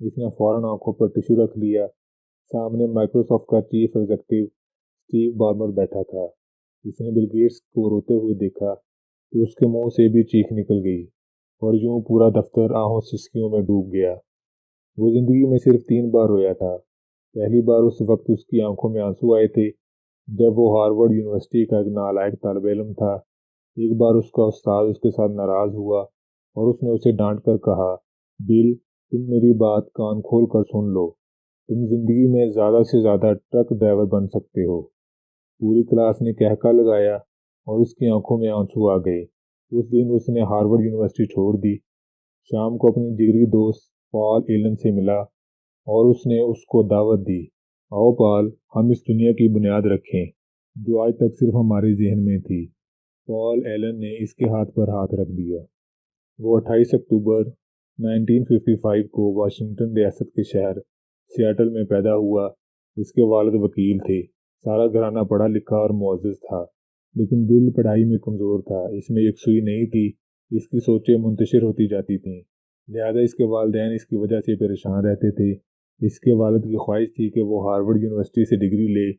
اس نے فوراً آنکھوں پر ٹشو رکھ لیا۔ سامنے مائکروسافٹ کا چیف ایگزیکٹو اسٹیو بارمر بیٹھا تھا۔ اس نے بل گیٹس کو روتے ہوئے دیکھا کہ اس کے منہ سے بھی چیخ نکل گئی اور یوں پورا دفتر آہوں سسکیوں میں ڈوب گیا۔ وہ زندگی میں صرف 3 بار رویا تھا۔ پہلی بار اس وقت اس کی آنکھوں میں آنسو آئے تھے جب وہ ہارورڈ یونیورسٹی کا ایک نالائق طالب علم تھا۔ ایک بار اس کا استاد اس کے ساتھ ناراض ہوا اور اس نے اسے ڈانٹ کر کہا، بل، تم میری بات کان کھول کر سن لو، تم زندگی میں زیادہ سے زیادہ ٹرک ڈرائیور بن سکتے ہو۔ پوری کلاس نے کہکا لگایا اور اس کی آنکھوں میں آنسو آ گئے۔ اس دن اس نے ہارورڈ یونیورسٹی چھوڑ دی۔ شام کو اپنی جگری دوست پال ایلن سے ملا اور اس نے اس کو دعوت دی، آؤ پال، ہم اس دنیا کی بنیاد رکھیں جو آج تک صرف ہمارے ذہن میں تھی۔ پال ایلن نے اس کے ہاتھ پر ہاتھ رکھ دیا۔ وہ 28 اکتوبر 1955 کو واشنگٹن ریاست کے شہر سیاٹل میں پیدا ہوا۔ اس کے والد وکیل تھے۔ سارا گھرانہ پڑھا لکھا اور معزز تھا، لیکن بل پڑھائی میں کمزور تھا۔ اس میں یکسوئی نہیں تھی، اس کی سوچیں منتشر ہوتی جاتی تھیں، لہذا اس کے والدین اس کی وجہ سے پریشان رہتے تھے۔ اس کے والد کی خواہش تھی کہ وہ ہارورڈ یونیورسٹی سے ڈگری لے،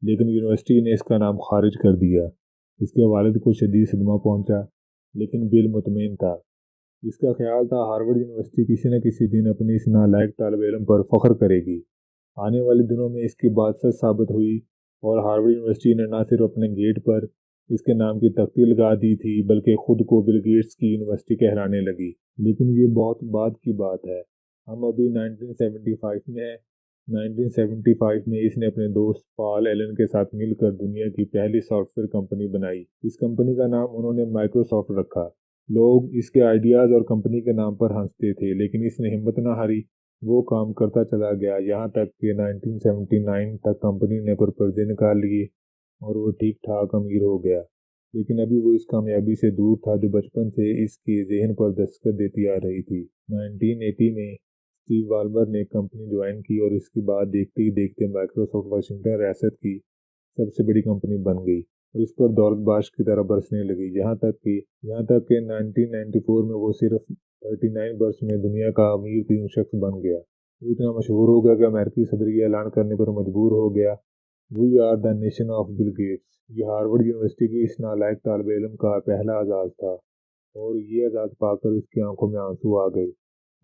لیکن یونیورسٹی نے اس کا نام خارج کر دیا۔ اس کے والد کو شدید صدمہ پہنچا، لیکن بل مطمئن تھا۔ اس کا خیال تھا ہارورڈ یونیورسٹی کسی نہ کسی دن اپنے اس نالائق طالب علم پر فخر کرے گی۔ آنے والے دنوں میں اس کی بات سچ ثابت ہوئی اور ہارورڈ یونیورسٹی نے نہ صرف اپنے گیٹ پر اس کے نام کی تختی لگا دی تھی بلکہ خود کو بل گیٹس کی یونیورسٹی کہلانے لگی۔ لیکن یہ بہت بعد کی بات ہے، ہم ابھی 1975 میں ہیں۔ 1975 میں اس نے اپنے دوست پال ایلن کے ساتھ مل کر دنیا کی پہلی سافٹ ویئر کمپنی بنائی۔ اس کمپنی کا نام انہوں نے مائکروسافٹ رکھا۔ لوگ اس کے آئیڈیاز اور کمپنی کے نام پر ہنستے تھے، لیکن اس نے ہمت نہ ہاری۔ وہ کام کرتا چلا گیا، یہاں تک کہ 1979 تک کمپنی نے پرپرزے نکال لیے اور وہ ٹھیک ٹھاک امیر ہو گیا۔ لیکن ابھی وہ اس کامیابی سے دور تھا جو بچپن سے اس کے ذہن پر دستک دیتی آ رہی تھی۔ 1980 میں اسٹیو بالمر نے کمپنی جوائن کی اور اس کے بعد دیکھتے ہی دیکھتے مائکروسافٹ واشنگٹن ریاست کی سب سے بڑی کمپنی بن گئی اور اس پر دولت بارش کی طرح برسنے لگی، یہاں تک کہ 1994 میں وہ صرف 39 برس میں دنیا کا امیر ترین شخص بن گیا۔ وہ اتنا مشہور ہو گیا کہ امریکی صدر یہ اعلان کرنے پر مجبور ہو گیا، we are the nation of Bill Gates. یہ ہارورڈ یونیورسٹی کی اس نالائق طالب علم کا پہلا اعزاز تھا اور یہ اعزاز پا کر اس کی آنکھوں میں آنسو آ گئے۔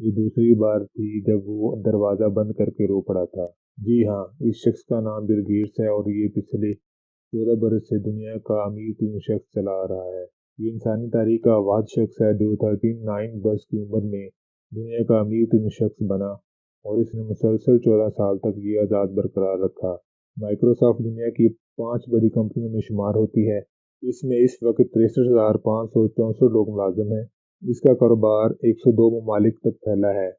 یہ دوسری بار تھی جب وہ دروازہ بند کر کے رو پڑا تھا۔ جی ہاں، اس شخص کا نام بل گیٹس ہے اور یہ پچھلے 14 برس سے دنیا کا امیر ترین شخص چلا آ رہا ہے۔ یہ انسانی تاریخ کا واحد شخص ہے جو 39 برس کی عمر میں دنیا کا امیر ترین شخص بنا اور اس نے مسلسل 14 سال تک یہ اعزاز برقرار رکھا۔ مائکروسافٹ دنیا کی 5 بڑی کمپنیوں میں شمار ہوتی ہے۔ اس میں اس وقت 63,564 لوگ ملازم ہیں۔ اس کا کاروبار 102 ممالک تک پھیلا ہے،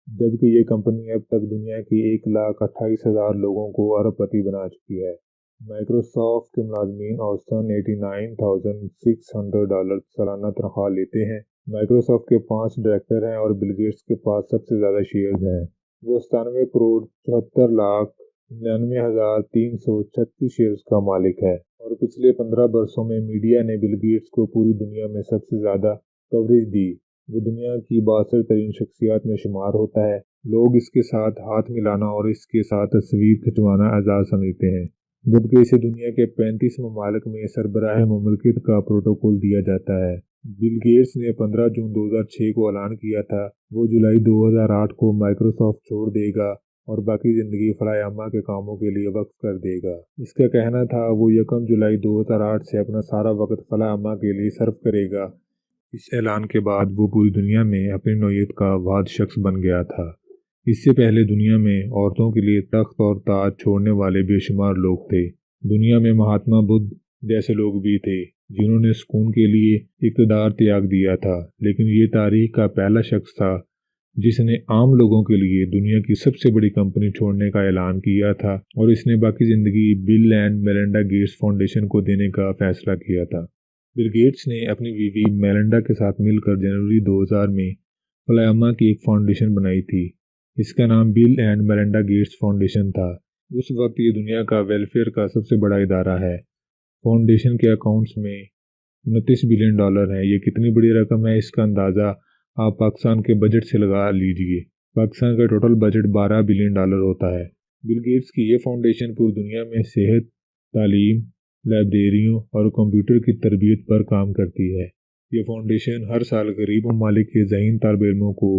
جبکہ یہ کمپنی اب تک دنیا کی 1,28,000 لوگوں کو ارب پتی بنا چکی ہے۔ مائکروسافٹ کے ملازمین اوسطاً $89,600 سالانہ تنخواہ لیتے ہیں۔ مائکروسافٹ کے 5 ڈائریکٹر ہیں اور بل گیٹس کے پاس سب سے زیادہ شیئرز ہیں۔ وہ 97,74,99,336 شیئرز کا مالک ہے اور پچھلے 15 برسوں میں میڈیا نے بل گیٹس کو پوری دنیا میں سب سے زیادہ کوریج دی۔ وہ دنیا کی بااثر ترین شخصیات میں شمار ہوتا ہے۔ لوگ اس کے ساتھ ہاتھ ملانا اور اس کے ساتھ تصویر کھنچوانا اعزاز سمجھتے ہیں، جبکہ اسے دنیا کے 35 ممالک میں سربراہ مملکت کا پروٹوکول دیا جاتا ہے۔ بل گیٹس نے 15 جون 2006 کو اعلان کیا تھا وہ جولائی 2008 کو مائکروسافٹ چھوڑ دے گا اور باقی زندگی فلاح عامہ کے کاموں کے لیے وقف کر دے گا۔ اس کا کہنا تھا وہ 1 جولائی 2008 سے اپنا سارا وقت فلاح عامہ کے لیے صرف کرے گا۔ اس اعلان کے بعد وہ پوری دنیا میں اپنی نوعیت کا واحد شخص بن گیا تھا۔ اس سے پہلے دنیا میں عورتوں کے لیے تخت اور تاج چھوڑنے والے بے شمار لوگ تھے۔ دنیا میں مہاتما بدھ جیسے لوگ بھی تھے جنہوں نے سکون کے لیے اقتدار تیاگ دیا تھا، لیکن یہ تاریخ کا پہلا شخص تھا جس نے عام لوگوں کے لیے دنیا کی سب سے بڑی کمپنی چھوڑنے کا اعلان کیا تھا اور اس نے باقی زندگی بل اینڈ میلنڈا گیٹس فاؤنڈیشن کو دینے کا فیصلہ کیا تھا۔ بل گیٹس نے اپنی بیوی میلنڈا کے ساتھ مل کر جنوری 2000 میں فلاح عامہ کی ایک فاؤنڈیشن بنائی تھی۔ اس کا نام بل اینڈ میلنڈا گیٹس فاؤنڈیشن تھا۔ اس وقت یہ دنیا کا ویلفیئر کا سب سے بڑا ادارہ ہے۔ فاؤنڈیشن کے اکاؤنٹس میں $29 بلین ہیں۔ یہ کتنی بڑی رقم ہے، اس کا اندازہ آپ پاکستان کے بجٹ سے لگا لیجئے۔ پاکستان کا ٹوٹل بجٹ $12 بلین ہوتا ہے۔ بل گیٹس کی یہ فاؤنڈیشن پوری دنیا میں صحت، تعلیم، لائبریریوں اور کمپیوٹر کی تربیت پر کام کرتی ہے۔ یہ فاؤنڈیشن ہر سال غریب ممالک کے ذہین طالب علموں کو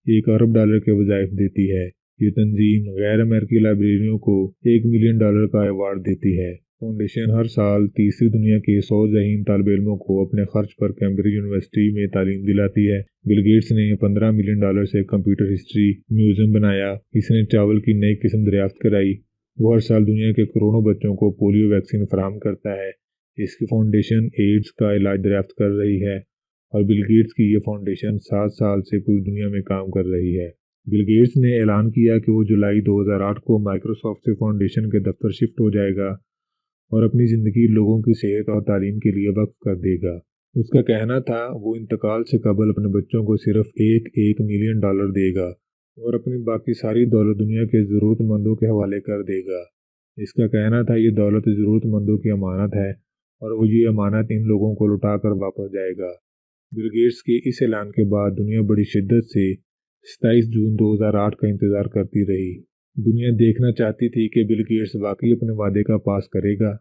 $1 ارب کے وظائف دیتی ہے۔ یہ تنظیم غیر امریکی لائبریریوں کو $1 ملین کا ایوارڈ دیتی ہے۔ فاؤنڈیشن ہر سال تیسری دنیا کے 100 ذہین طالب علموں کو اپنے خرچ پر کیمبرج یونیورسٹی میں تعلیم دلاتی ہے۔ بل گیٹس نے $15 ملین سے کمپیوٹر ہسٹری میوزیم بنایا۔ اس نے چاول کی نئی قسم دریافت کرائی۔ وہ ہر سال دنیا کے کروڑوں بچوں کو پولیو ویکسین فراہم کرتا ہے۔ اس کی فاؤنڈیشن ایڈز کا علاج دریافت کر رہی ہے اور بل گیٹس کی یہ فاؤنڈیشن 7 سال سے پوری دنیا میں کام کر رہی ہے۔ بل گیٹس نے اعلان کیا کہ وہ جولائی 2008 کو مائیکروسافٹ سے فاؤنڈیشن کے دفتر شفٹ ہو جائے گا اور اپنی زندگی لوگوں کی صحت اور تعلیم کے لیے وقف کر دے گا۔ اس کا کہنا تھا وہ انتقال سے قبل اپنے بچوں کو صرف $1 ملین دے گا اور اپنی باقی ساری دولت دنیا کے ضرورت مندوں کے حوالے کر دے گا۔ اس کا کہنا تھا یہ دولت ضرورت مندوں کی امانت ہے اور وہ یہ امانت ان لوگوں کو لوٹا کر واپس جائے گا۔ بل گیٹس کے اس اعلان کے بعد دنیا بڑی شدت سے 27 جون 2008 کا انتظار کرتی رہی۔ دنیا دیکھنا چاہتی تھی کہ بل گیٹس واقعی اپنے وعدے کا پاس کرے گا